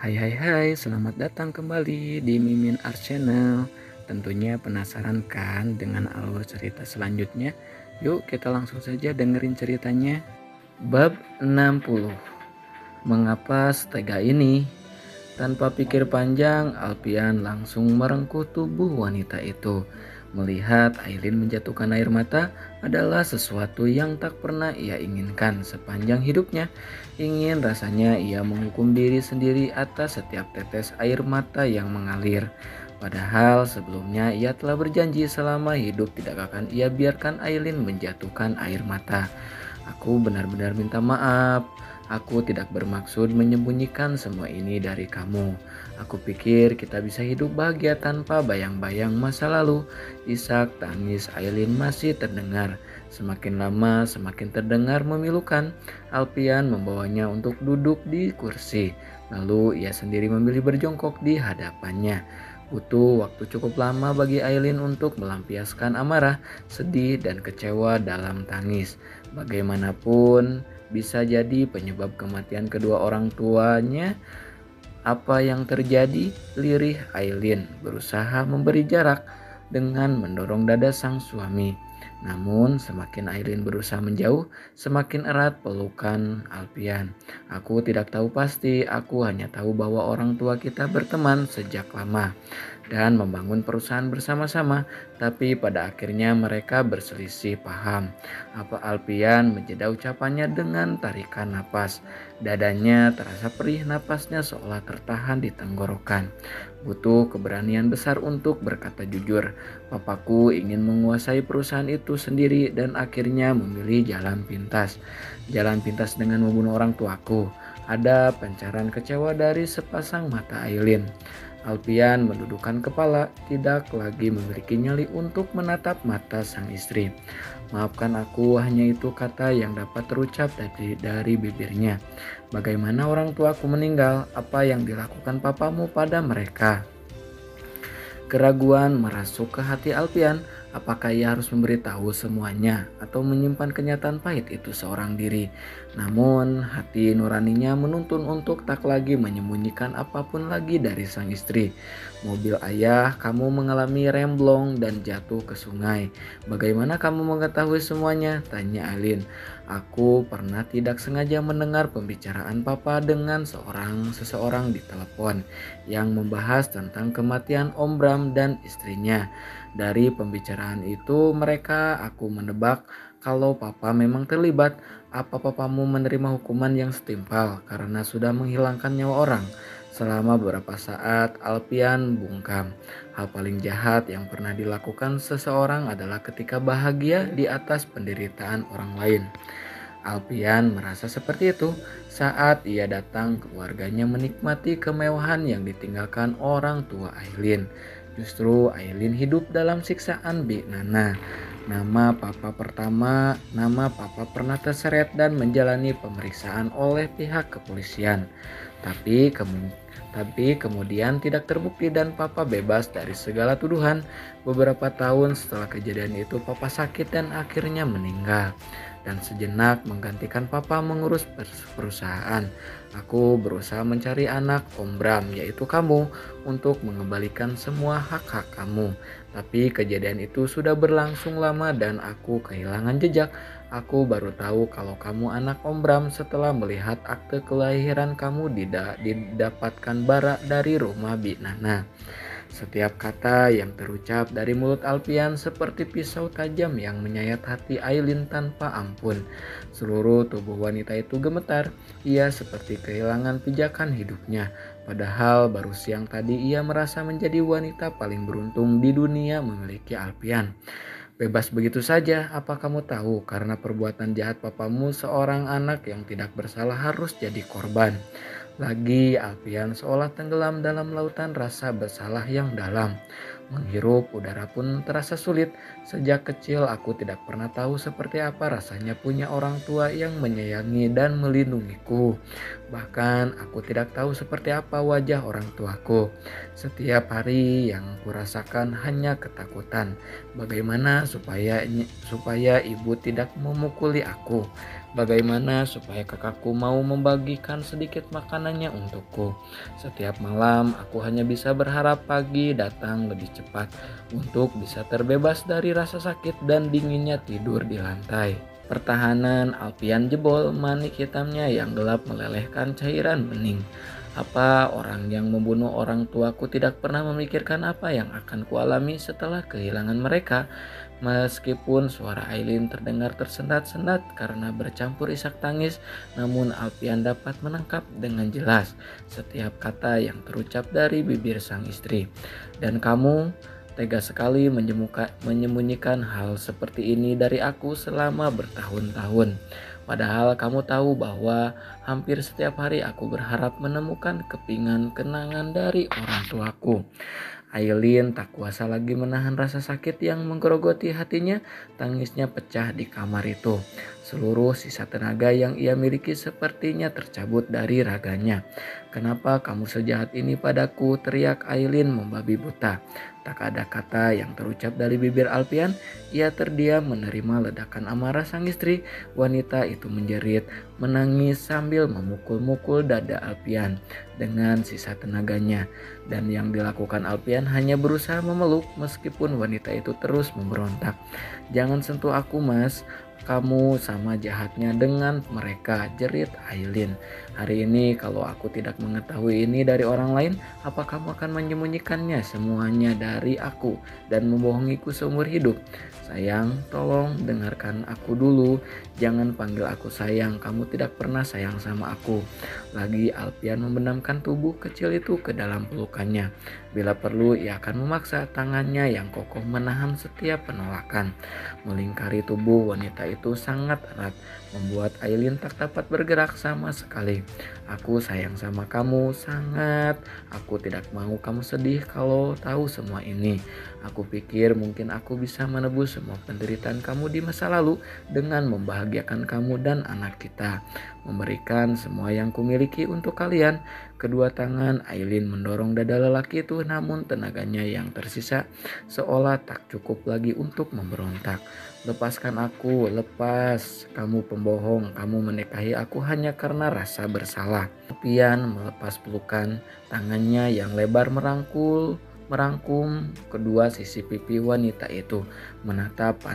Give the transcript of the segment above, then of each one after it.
Hai hai hai, selamat datang kembali di Mimin Art Channel. Tentunya penasaran kan dengan alur cerita selanjutnya? Yuk kita langsung saja dengerin ceritanya. Bab 60. Mengapa setega ini? Tanpa pikir panjang, Alpian langsung merengkuh tubuh wanita itu. Melihat Aileen menjatuhkan air mata adalah sesuatu yang tak pernah ia inginkan sepanjang hidupnya. Ingin rasanya ia menghukum diri sendiri atas setiap tetes air mata yang mengalir. Padahal sebelumnya ia telah berjanji selama hidup tidak akan ia biarkan Aileen menjatuhkan air mata. Aku benar-benar minta maaf. Aku tidak bermaksud menyembunyikan semua ini dari kamu. Aku pikir kita bisa hidup bahagia tanpa bayang-bayang masa lalu. Isak tangis Aileen masih terdengar. Semakin lama semakin terdengar memilukan. Alpian membawanya untuk duduk di kursi. Lalu ia sendiri memilih berjongkok di hadapannya. Butuh waktu cukup lama bagi Aileen untuk melampiaskan amarah, sedih, dan kecewa dalam tangis. Bagaimanapun, bisa jadi penyebab kematian kedua orang tuanya. Apa yang terjadi? Lirih Aileen berusaha memberi jarak dengan mendorong dada sang suami. Namun semakin Aileen berusaha menjauh, semakin erat pelukan Alpian. Aku tidak tahu pasti, aku hanya tahu bahwa orang tua kita berteman sejak lama dan membangun perusahaan bersama-sama, tapi pada akhirnya mereka berselisih paham. Apa Alpian menjeda ucapannya dengan tarikan napas. Dadanya terasa perih, napasnya seolah tertahan di tenggorokan. Butuh keberanian besar untuk berkata jujur. Papaku ingin menguasai perusahaan itu sendiri dan akhirnya memilih jalan pintas. Jalan pintas dengan membunuh orang tuaku. Ada pancaran kecewa dari sepasang mata Aileen. Alpian mendudukkan kepala, tidak lagi memiliki nyali untuk menatap mata sang istri. Maafkan aku, hanya itu kata yang dapat terucap dari bibirnya. Bagaimana orang tuaku meninggal? Apa yang dilakukan papamu pada mereka? Keraguan merasuk ke hati Alpian. Apakah ia harus memberitahu semuanya atau menyimpan kenyataan pahit itu seorang diri? Namun hati nuraninya menuntun untuk tak lagi menyembunyikan apapun lagi dari sang istri. Mobil ayah kamu mengalami remblong dan jatuh ke sungai. Bagaimana kamu mengetahui semuanya? Tanya Alin. Aku pernah tidak sengaja mendengar pembicaraan papa dengan seseorang di telepon yang membahas tentang kematian Om Bram dan istrinya. Dari pembicaraan itu aku menebak kalau papa memang terlibat. Apa papamu menerima hukuman yang setimpal karena sudah menghilangkan nyawa orang? Selama beberapa saat Alpian bungkam. Hal paling jahat yang pernah dilakukan seseorang adalah ketika bahagia di atas penderitaan orang lain. Alpian merasa seperti itu saat ia datang keluarganya menikmati kemewahan yang ditinggalkan orang tua Aileen. Justru Aileen hidup dalam siksaan Bi Nana. Nama papa pernah terseret dan menjalani pemeriksaan oleh pihak kepolisian. Tapi kemudian tidak terbukti dan papa bebas dari segala tuduhan. Beberapa tahun setelah kejadian itu papa sakit dan akhirnya meninggal. Dan sejenak menggantikan papa mengurus perusahaan. Aku berusaha mencari anak Om Bram, yaitu kamu, untuk mengembalikan semua hak-hak kamu. Tapi kejadian itu sudah berlangsung lama dan aku kehilangan jejak. Aku baru tahu kalau kamu anak Om Bram setelah melihat akte kelahiran kamu didapatkan bara dari rumah Bi Nana. Setiap kata yang terucap dari mulut Alpian seperti pisau tajam yang menyayat hati Aileen tanpa ampun. Seluruh tubuh wanita itu gemetar. Ia seperti kehilangan pijakan hidupnya. Padahal baru siang tadi ia merasa menjadi wanita paling beruntung di dunia memiliki Alpian. Bebas begitu saja, apa kamu tahu karena perbuatan jahat papamu seorang anak yang tidak bersalah harus jadi korban. Lagi Alpian seolah tenggelam dalam lautan rasa bersalah yang dalam. Menghirup udara pun terasa sulit. Sejak kecil aku tidak pernah tahu seperti apa rasanya punya orang tua yang menyayangi dan melindungiku. Bahkan aku tidak tahu seperti apa wajah orang tuaku. Setiap hari yang kurasakan hanya ketakutan. Bagaimana supaya ibu tidak memukuli aku? Bagaimana supaya kakakku mau membagikan sedikit makanannya untukku? Setiap malam aku hanya bisa berharap pagi datang lebih cepat untuk bisa terbebas dari rasa sakit dan dinginnya tidur di lantai. Pertahanan Alpian jebol, manik hitamnya yang gelap melelehkan cairan bening. Apa orang yang membunuh orang tuaku tidak pernah memikirkan apa yang akan kualami setelah kehilangan mereka? Meskipun suara Aileen terdengar tersendat-sendat karena bercampur isak tangis, namun Alpian dapat menangkap dengan jelas setiap kata yang terucap dari bibir sang istri. Dan kamu tega sekali menyembunyikan hal seperti ini dari aku selama bertahun-tahun. Padahal kamu tahu bahwa hampir setiap hari aku berharap menemukan kepingan kenangan dari orang tuaku. Aileen tak kuasa lagi menahan rasa sakit yang menggerogoti hatinya. Tangisnya pecah di kamar itu. Seluruh sisa tenaga yang ia miliki sepertinya tercabut dari raganya. "Kenapa kamu sejahat ini padaku?" teriak Aileen membabi buta. Tak ada kata yang terucap dari bibir Alpian. Ia terdiam menerima ledakan amarah sang istri. Wanita itu menjerit, menangis sambil memukul-mukul dada Alpian dengan sisa tenaganya. Dan yang dilakukan Alpian hanya berusaha memeluk meskipun wanita itu terus memberontak. "Jangan sentuh aku, Mas. Kamu sama jahatnya dengan mereka," jerit Aileen. "Hari ini kalau aku tidak mengetahui ini dari orang lain, apa kamu akan menyembunyikannya semuanya dari aku dan membohongiku seumur hidup? Sayang, tolong dengarkan aku dulu. Jangan panggil aku sayang, kamu tidak pernah sayang sama aku." Lagi Alpian membenamkan tubuh kecil itu ke dalam pelukannya. Bila perlu ia akan memaksa tangannya yang kokoh menahan setiap penolakan. Melingkari tubuh wanita itu sangat erat, membuat Aileen tak dapat bergerak sama sekali. "Aku sayang sama kamu sangat. Aku tidak mau kamu sedih kalau tahu semua ini. Aku pikir mungkin aku bisa menebus semua penderitaan kamu di masa lalu dengan membahagiakan kamu dan anak kita. Memberikan semua yang kumiliki untuk kalian." Kedua tangan Aileen mendorong dada lelaki itu, namun tenaganya yang tersisa seolah tak cukup lagi untuk memberontak. "Lepaskan aku, lepas. Kamu pembohong, kamu menikahi aku hanya karena rasa bersalah." Alpian melepas pelukan, tangannya yang lebar merangkum kedua sisi pipi wanita itu, menatap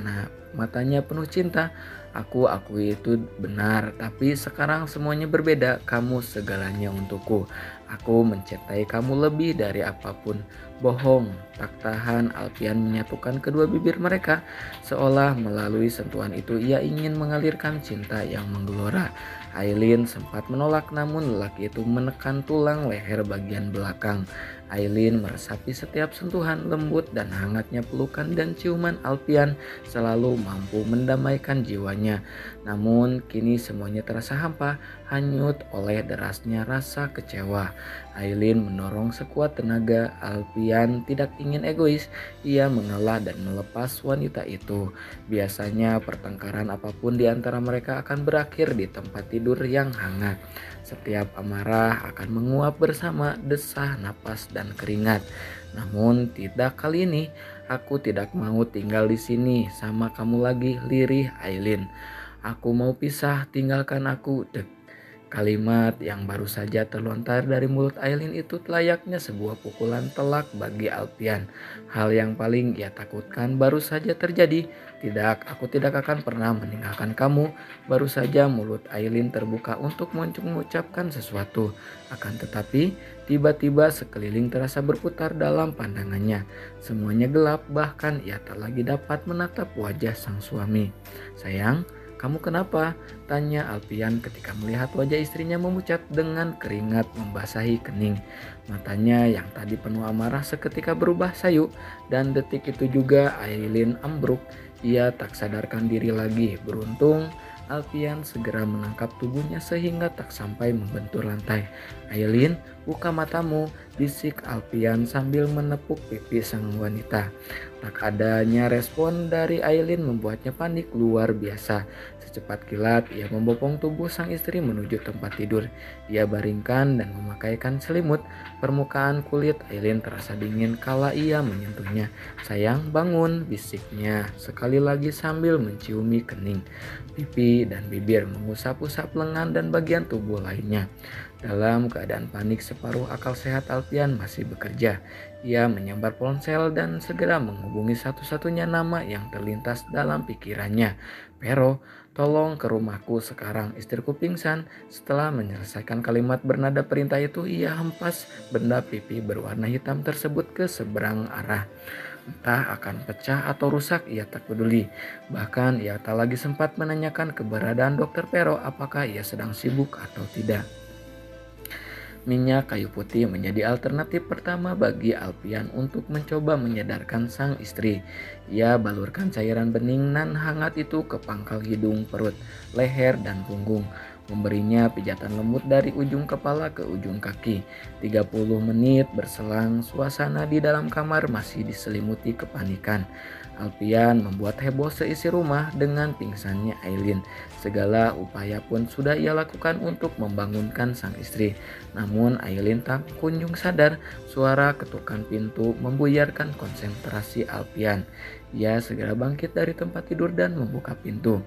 matanya penuh cinta. "Aku akui itu benar, tapi sekarang semuanya berbeda. Kamu segalanya untukku. Aku mencintai kamu lebih dari apapun." "Bohong." Tak tahan, Alpian menyatukan kedua bibir mereka. Seolah melalui sentuhan itu ia ingin mengalirkan cinta yang menggelora. Aileen sempat menolak, namun lelaki itu menekan tulang leher bagian belakang. Aileen meresapi setiap sentuhan lembut dan hangatnya pelukan dan ciuman Alpian selalu mampu mendamaikan jiwanya. Namun kini semuanya terasa hampa, hanyut oleh derasnya rasa kecewa. Aileen mendorong sekuat tenaga. Alpian tidak ingin egois. Ia mengalah dan melepas wanita itu. Biasanya pertengkaran apapun di antara mereka akan berakhir di tempat tidur yang hangat. Setiap amarah akan menguap bersama desah napas dan keringat. Namun tidak kali ini. "Aku tidak mau tinggal di sini sama kamu lagi," lirih Aileen. "Aku mau pisah, tinggalkan aku." Kalimat yang baru saja terlontar dari mulut Aileen itu layaknya sebuah pukulan telak bagi Alpian. Hal yang paling ia takutkan baru saja terjadi. "Tidak, aku tidak akan pernah meninggalkan kamu." Baru saja mulut Aileen terbuka untuk mengucapkan sesuatu. Akan tetapi, tiba-tiba sekeliling terasa berputar dalam pandangannya. Semuanya gelap, bahkan ia tak lagi dapat menatap wajah sang suami. "Sayang, kamu kenapa?" tanya Alpian ketika melihat wajah istrinya memucat dengan keringat membasahi kening. Matanya yang tadi penuh amarah seketika berubah sayu, dan detik itu juga Aileen ambruk. Ia tak sadarkan diri lagi. Beruntung Alpian segera menangkap tubuhnya sehingga tak sampai membentur lantai. "Aileen, buka matamu," bisik Alpian sambil menepuk pipi sang wanita. Tak adanya respon dari Aileen membuatnya panik luar biasa. Secepat kilat, ia membopong tubuh sang istri menuju tempat tidur. Ia baringkan dan memakaikan selimut. Permukaan kulit Aileen terasa dingin kala ia menyentuhnya. "Sayang, bangun," bisiknya sekali lagi sambil menciumi kening, pipi, dan bibir, mengusap-usap lengan dan bagian tubuh lainnya. Dalam keadaan panik, separuh akal sehat Alfian masih bekerja. Ia menyambar ponsel dan segera menghubungi satu-satunya nama yang terlintas dalam pikirannya. "Pero, tolong ke rumahku sekarang, istriku pingsan." Setelah menyelesaikan kalimat bernada perintah itu, ia hempas benda pipi berwarna hitam tersebut ke seberang arah. Entah akan pecah atau rusak, ia tak peduli. Bahkan ia tak lagi sempat menanyakan keberadaan Dokter Pero, apakah ia sedang sibuk atau tidak. Minyak kayu putih menjadi alternatif pertama bagi Alfian untuk mencoba menyadarkan sang istri. Ia balurkan cairan bening nan hangat itu ke pangkal hidung, perut, leher, dan punggung. Memberinya pijatan lembut dari ujung kepala ke ujung kaki. 30 menit berselang, suasana di dalam kamar masih diselimuti kepanikan. Alfian membuat heboh seisi rumah dengan pingsannya Aileen. Segala upaya pun sudah ia lakukan untuk membangunkan sang istri. Namun Aileen tak kunjung sadar. Suara ketukan pintu membuyarkan konsentrasi Alfian. Ia segera bangkit dari tempat tidur dan membuka pintu.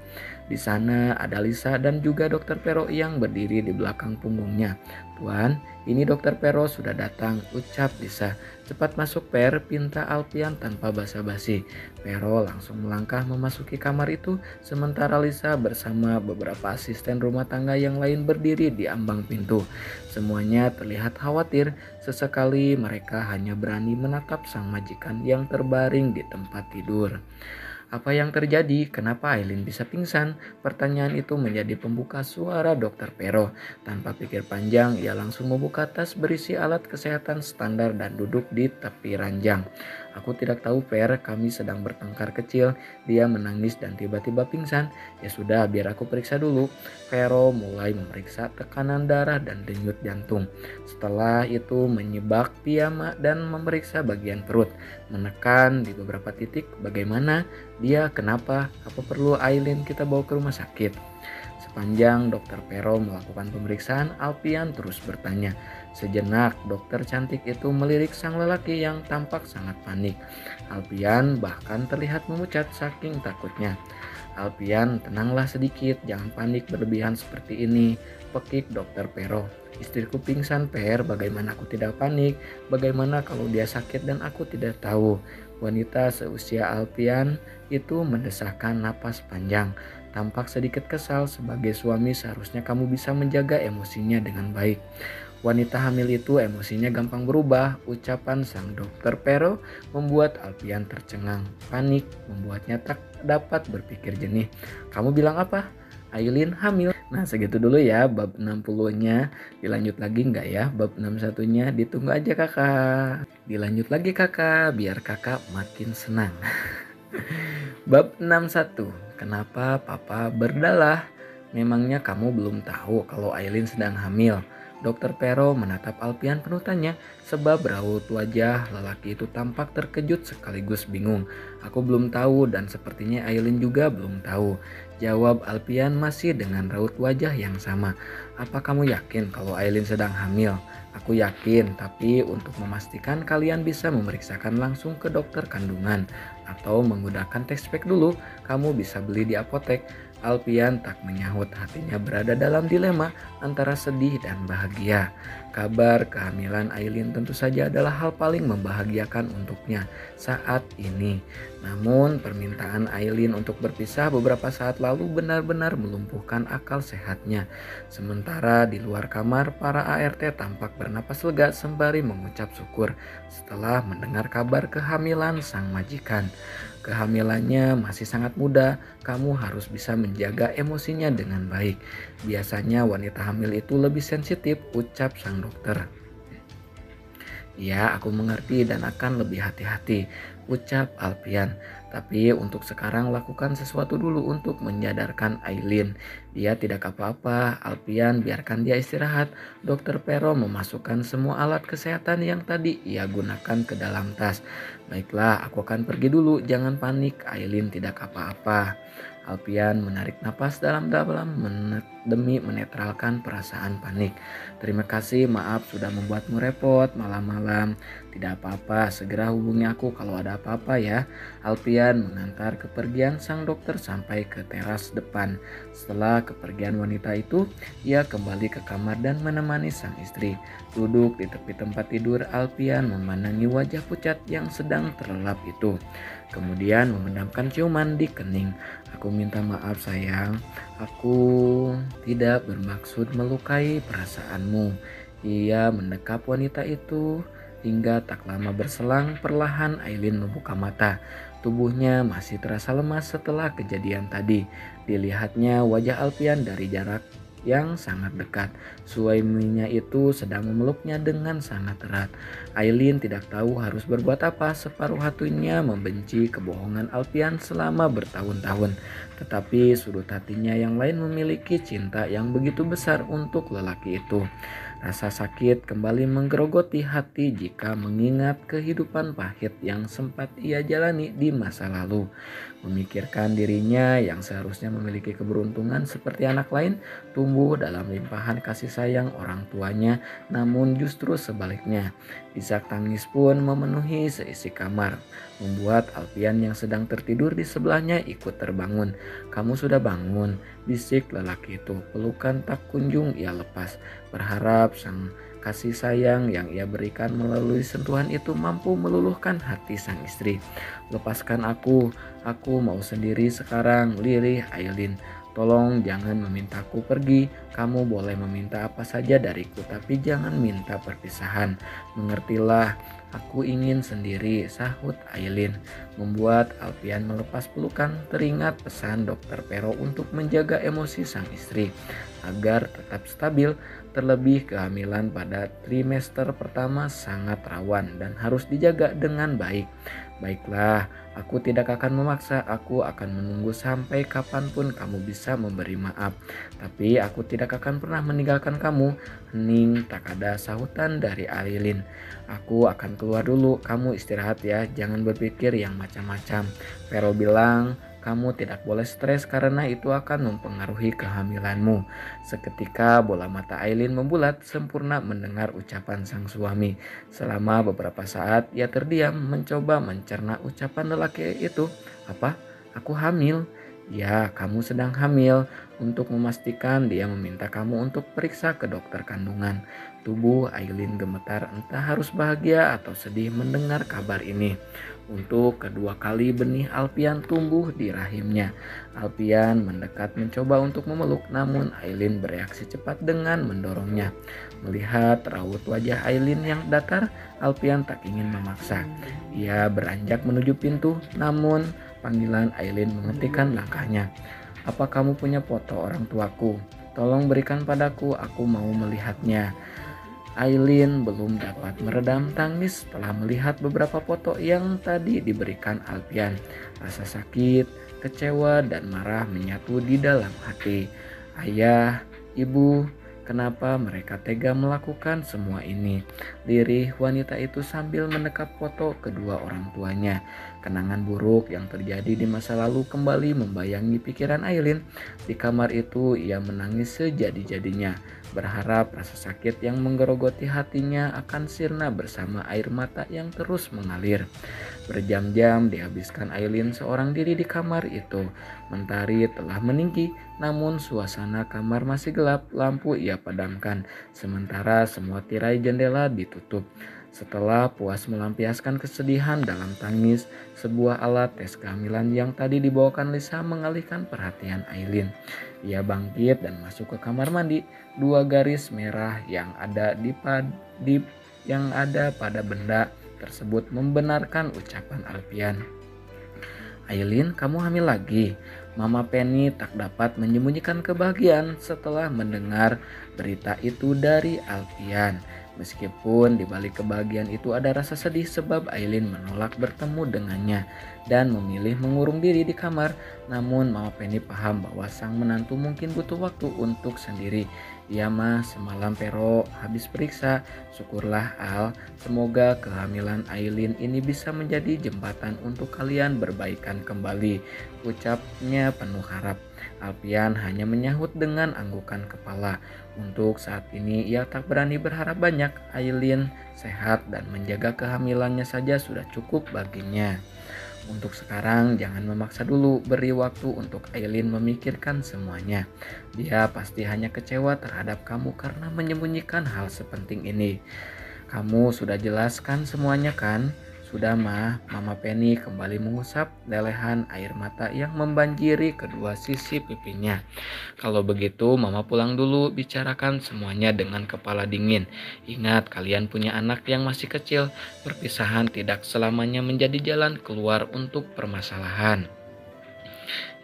Di sana ada Lisa dan juga Dokter Pero yang berdiri di belakang punggungnya. "Tuan, ini Dokter Pero sudah datang," ucap Lisa. "Cepat masuk, Per," pinta Alfian tanpa basa-basi. Pero langsung melangkah memasuki kamar itu, sementara Lisa bersama beberapa asisten rumah tangga yang lain berdiri di ambang pintu. Semuanya terlihat khawatir. Sesekali mereka hanya berani menatap sang majikan yang terbaring di tempat tidur. "Apa yang terjadi? Kenapa Aileen bisa pingsan?" Pertanyaan itu menjadi pembuka suara Dokter Pero. Tanpa pikir panjang, ia langsung membuka tas berisi alat kesehatan standar dan duduk di tepi ranjang. "Aku tidak tahu, Per, kami sedang bertengkar kecil. Dia menangis dan tiba-tiba pingsan." "Ya sudah, biar aku periksa dulu." Pero mulai memeriksa tekanan darah dan denyut jantung. Setelah itu menyibak piyama dan memeriksa bagian perut. Menekan di beberapa titik. "Bagaimana? Dia kenapa? Apa perlu Aileen kita bawa ke rumah sakit?" Sepanjang Dokter Pero melakukan pemeriksaan, Alfian terus bertanya. Sejenak dokter cantik itu melirik sang lelaki yang tampak sangat panik. Alfian bahkan terlihat memucat saking takutnya. "Alfian, tenanglah sedikit, jangan panik berlebihan seperti ini," pekik Dokter Pero. "Istriku pingsan, Per, bagaimana aku tidak panik? Bagaimana kalau dia sakit dan aku tidak tahu?" Wanita seusia Alfian itu mendesahkan napas panjang. Tampak sedikit kesal. "Sebagai suami seharusnya kamu bisa menjaga emosinya dengan baik." "Wanita hamil itu emosinya gampang berubah," ucapan sang Dokter Pero membuat Alfian tercengang. Panik membuatnya tak dapat berpikir jernih. "Kamu bilang apa? Aileen hamil?" Nah, segitu dulu ya bab 60-nya. Dilanjut lagi nggak ya bab 61-nya? Ditunggu aja kakak. Dilanjut lagi kakak, biar kakak makin senang. Bab 61. Kenapa papa berdalah? "Memangnya kamu belum tahu kalau Aileen sedang hamil?" Dokter Pero menatap Alfian penuh tanya, sebab raut wajah lelaki itu tampak terkejut sekaligus bingung. "Aku belum tahu dan sepertinya Aileen juga belum tahu," jawab Alfian masih dengan raut wajah yang sama. "Apa kamu yakin kalau Aileen sedang hamil?" "Aku yakin, tapi untuk memastikan kalian bisa memeriksakan langsung ke dokter kandungan atau menggunakan test pack dulu. Kamu bisa beli di apotek." Alfian tak menyahut, hatinya berada dalam dilema antara sedih dan bahagia. Kabar kehamilan Aileen tentu saja adalah hal paling membahagiakan untuknya saat ini. Namun permintaan Aileen untuk berpisah beberapa saat lalu benar-benar melumpuhkan akal sehatnya. Sementara di luar kamar, para ART tampak bernapas lega sembari mengucap syukur setelah mendengar kabar kehamilan sang majikan. "Kehamilannya masih sangat muda, kamu harus bisa menjaga emosinya dengan baik. Biasanya wanita hamil itu lebih sensitif," ucap sang dokter. "Ya, aku mengerti dan akan lebih hati-hati," ucap Alfian. Tapi untuk sekarang lakukan sesuatu dulu untuk menyadarkan Aileen. Dia tidak apa-apa, Alpian biarkan dia istirahat. Dokter Pero memasukkan semua alat kesehatan yang tadi ia gunakan ke dalam tas. Baiklah, aku akan pergi dulu, jangan panik, Aileen tidak apa-apa. Alpian menarik napas dalam-dalam demi menetralkan perasaan panik. Terima kasih, maaf sudah membuatmu repot malam-malam. Tidak apa-apa, segera hubungi aku kalau ada apa-apa ya. Alpian mengantar kepergian sang dokter sampai ke teras depan. Setelah kepergian wanita itu, ia kembali ke kamar dan menemani sang istri. Duduk di tepi tempat tidur, Alpian memandangi wajah pucat yang sedang terlelap itu. Kemudian memendamkan ciuman di kening. Aku minta maaf sayang, aku tidak bermaksud melukai perasaanmu. Ia mendekap wanita itu. Hingga tak lama berselang, perlahan Aileen membuka mata. Tubuhnya masih terasa lemas setelah kejadian tadi. Dilihatnya wajah Alpian dari jarak yang sangat dekat. Suaminya itu sedang memeluknya dengan sangat erat. Aileen tidak tahu harus berbuat apa. Separuh hatinya membenci kebohongan Alpian selama bertahun-tahun. Tetapi sudut hatinya yang lain memiliki cinta yang begitu besar untuk lelaki itu. Rasa sakit kembali menggerogoti hati jika mengingat kehidupan pahit yang sempat ia jalani di masa lalu. Memikirkan dirinya yang seharusnya memiliki keberuntungan seperti anak lain, tumbuh dalam limpahan kasih sayang orang tuanya, namun justru sebaliknya. Isak tangis pun memenuhi seisi kamar, membuat Alpian yang sedang tertidur di sebelahnya ikut terbangun. "Kamu sudah bangun," bisik lelaki itu. Pelukan tak kunjung ia lepas, berharap sang kasih sayang yang ia berikan melalui sentuhan itu mampu meluluhkan hati sang istri. "Lepaskan aku mau sendiri sekarang," lirih Aileen. "Tolong jangan memintaku pergi, kamu boleh meminta apa saja dariku tapi jangan minta perpisahan. Mengertilah, aku ingin sendiri," sahut Aileen. Membuat Alpian melepas pelukan, teringat pesan Dokter Pero untuk menjaga emosi sang istri agar tetap stabil. Terlebih kehamilan pada trimester pertama sangat rawan dan harus dijaga dengan baik. "Baiklah, aku tidak akan memaksa, aku akan menunggu sampai kapanpun kamu bisa memberi maaf. Tapi aku tidak akan pernah meninggalkan kamu," hening tak ada sahutan dari Aileen. "Aku akan keluar dulu, kamu istirahat ya, jangan berpikir yang macam-macam. Vero bilang kamu tidak boleh stres karena itu akan mempengaruhi kehamilanmu." Seketika bola mata Aileen membulat sempurna mendengar ucapan sang suami. Selama beberapa saat ia terdiam mencoba mencerna ucapan lelaki itu. "Apa? Aku hamil?" "Ya, kamu sedang hamil." Untuk memastikan dia meminta kamu untuk periksa ke dokter kandungan. Tubuh Aileen gemetar, entah harus bahagia atau sedih mendengar kabar ini. Untuk kedua kali benih Alpian tumbuh di rahimnya. Alpian mendekat mencoba untuk memeluk, namun Aileen bereaksi cepat dengan mendorongnya. Melihat raut wajah Aileen yang datar, Alpian tak ingin memaksa. Ia beranjak menuju pintu, namun panggilan Aileen menghentikan langkahnya. "Apa kamu punya foto orang tuaku? Tolong berikan padaku, aku mau melihatnya." Aileen belum dapat meredam tangis setelah melihat beberapa foto yang tadi diberikan Alpian. Rasa sakit, kecewa, dan marah menyatu di dalam hati. "Ayah, ibu, kenapa mereka tega melakukan semua ini?" lirih wanita itu sambil mendekap foto kedua orang tuanya. Kenangan buruk yang terjadi di masa lalu kembali membayangi pikiran Aileen. Di kamar itu ia menangis sejadi-jadinya, berharap rasa sakit yang menggerogoti hatinya akan sirna bersama air mata yang terus mengalir. Berjam-jam dihabiskan Aileen seorang diri di kamar itu. Mentari telah meninggi, namun suasana kamar masih gelap. Lampu ia padamkan, sementara semua tirai jendela ditutup. Setelah puas melampiaskan kesedihan dalam tangis, sebuah alat tes kehamilan yang tadi dibawakan Lisa mengalihkan perhatian Aileen. Ia bangkit dan masuk ke kamar mandi. Dua garis merah yang ada pada benda tersebut membenarkan ucapan Alpian. "Aileen, kamu hamil lagi?" Mama Penny tak dapat menyembunyikan kebahagiaan setelah mendengar berita itu dari Alpian. Meskipun di balik kebahagiaan itu ada rasa sedih sebab Aileen menolak bertemu dengannya dan memilih mengurung diri di kamar. Namun Mama Penny paham bahwa sang menantu mungkin butuh waktu untuk sendiri. Iya mah, semalam Pero habis periksa. Syukurlah Al, semoga kehamilan Aileen ini bisa menjadi jembatan untuk kalian berbaikan kembali, ucapnya penuh harap. Alpian hanya menyahut dengan anggukan kepala. Untuk saat ini ia tak berani berharap banyak. Aileen sehat dan menjaga kehamilannya saja sudah cukup baginya. Untuk sekarang jangan memaksa dulu, beri waktu untuk Aileen memikirkan semuanya. Dia pasti hanya kecewa terhadap kamu karena menyembunyikan hal sepenting ini. Kamu sudah jelaskan semuanya kan? Sudah mah, Mama Penny kembali mengusap lelehan air mata yang membanjiri kedua sisi pipinya. Kalau begitu Mama pulang dulu, bicarakan semuanya dengan kepala dingin. Ingat kalian punya anak yang masih kecil, perpisahan tidak selamanya menjadi jalan keluar untuk permasalahan.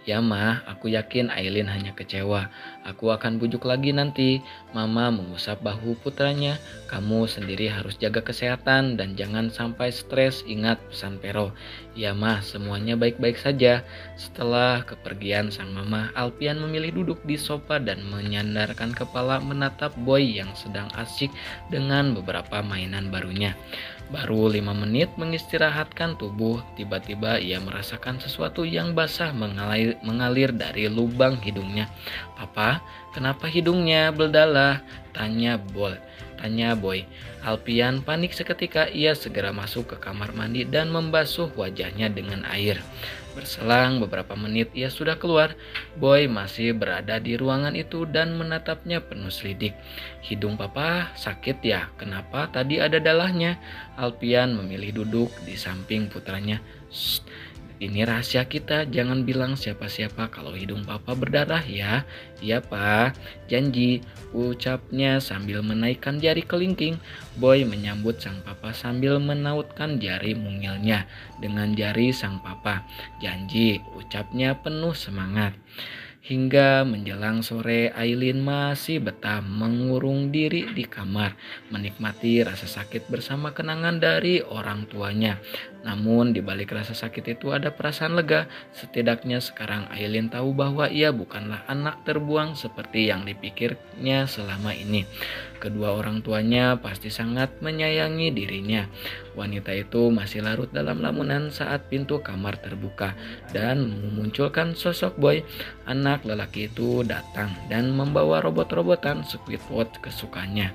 Ya mah, aku yakin Aileen hanya kecewa. Aku akan bujuk lagi nanti. Mama mengusap bahu putranya. Kamu sendiri harus jaga kesehatan dan jangan sampai stres, ingat pesan Pero. Ya mah, semuanya baik-baik saja. Setelah kepergian sang mama, Alpian memilih duduk di sofa dan menyandarkan kepala menatap Boy yang sedang asik dengan beberapa mainan barunya. Baru 5 menit mengistirahatkan tubuh, tiba-tiba ia merasakan sesuatu yang basah mengalir dari lubang hidungnya. "Papa, kenapa hidungnya berdarah?" Tanya Boy. Alpian panik seketika, ia segera masuk ke kamar mandi dan membasuh wajahnya dengan air. Berselang beberapa menit ia sudah keluar. Boy masih berada di ruangan itu dan menatapnya penuh selidik. "Hidung papa sakit ya? Kenapa tadi ada dalahnya?" Alpian memilih duduk di samping putranya. "Shh, ini rahasia kita, jangan bilang siapa-siapa kalau hidung papa berdarah ya." "Iya pak, janji," ucapnya sambil menaikkan jari kelingking. Boy menyambut sang papa sambil menautkan jari mungilnya dengan jari sang papa. "Janji," ucapnya penuh semangat. Hingga menjelang sore, Aileen masih betah mengurung diri di kamar, menikmati rasa sakit bersama kenangan dari orang tuanya. Namun di balik rasa sakit itu ada perasaan lega. Setidaknya sekarang Aileen tahu bahwa ia bukanlah anak terbuang seperti yang dipikirnya selama ini. Kedua orang tuanya pasti sangat menyayangi dirinya. Wanita itu masih larut dalam lamunan saat pintu kamar terbuka dan memunculkan sosok Boy. Anak lelaki itu datang dan membawa robot-robotan Squidward kesukaannya.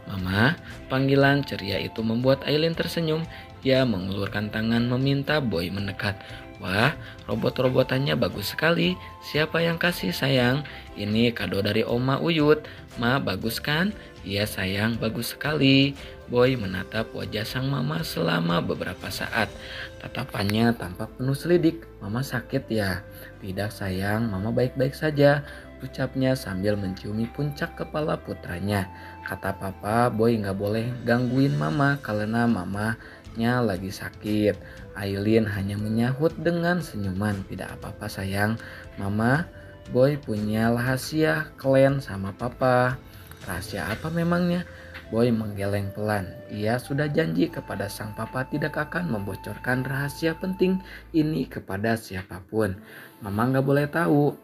"Mama," panggilan ceria itu membuat Aileen tersenyum. Ia mengulurkan tangan meminta Boy mendekat. "Wah, robot-robotannya bagus sekali. Siapa yang kasih sayang? Ini kado dari Oma Uyut. Ma, bagus kan?" "Iya sayang, bagus sekali." Boy menatap wajah sang mama selama beberapa saat. Tatapannya tampak penuh selidik. "Mama sakit ya?" "Tidak sayang, mama baik-baik saja," ucapnya sambil menciumi puncak kepala putranya. "Kata papa, Boy gak boleh gangguin mama karena mamanya lagi sakit." Aileen hanya menyahut dengan senyuman. "Tidak apa-apa sayang, mama, Boy punya rahasia kalian sama papa." "Rahasia apa memangnya?" Boy menggeleng pelan. Ia sudah janji kepada sang papa tidak akan membocorkan rahasia penting ini kepada siapapun. "Mama gak boleh tahu."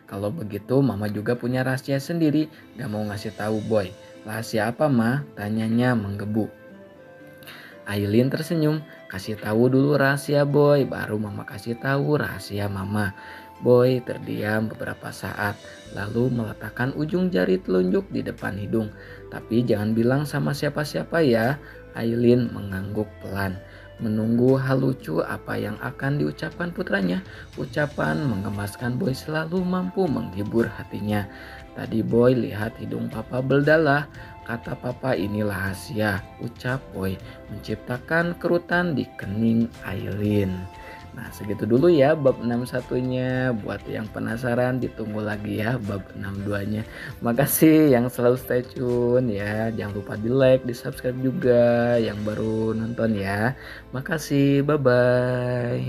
Kalau begitu mama juga punya rahasia sendiri, gak mau ngasih tahu Boy." "Rahasia apa ma?" tanyanya menggebu. Aileen tersenyum. "Kasih tahu dulu rahasia Boy, baru mama kasih tahu rahasia mama." Boy terdiam beberapa saat, lalu meletakkan ujung jari telunjuk di depan hidung. "Tapi jangan bilang sama siapa-siapa ya." Aileen mengangguk pelan, menunggu hal lucu apa yang akan diucapkan putranya. Ucapan menggemaskan Boy selalu mampu menghibur hatinya. "Tadi Boy lihat hidung papa berdarah. Kata papa ini rahasia," ucap Boy, menciptakan kerutan di kening Aileen. Nah segitu dulu ya bab 61-nya. Buat yang penasaran ditunggu lagi ya bab 62-nya. Makasih yang selalu stay tune ya. Jangan lupa di like, di subscribe juga yang baru nonton ya. Makasih, bye bye.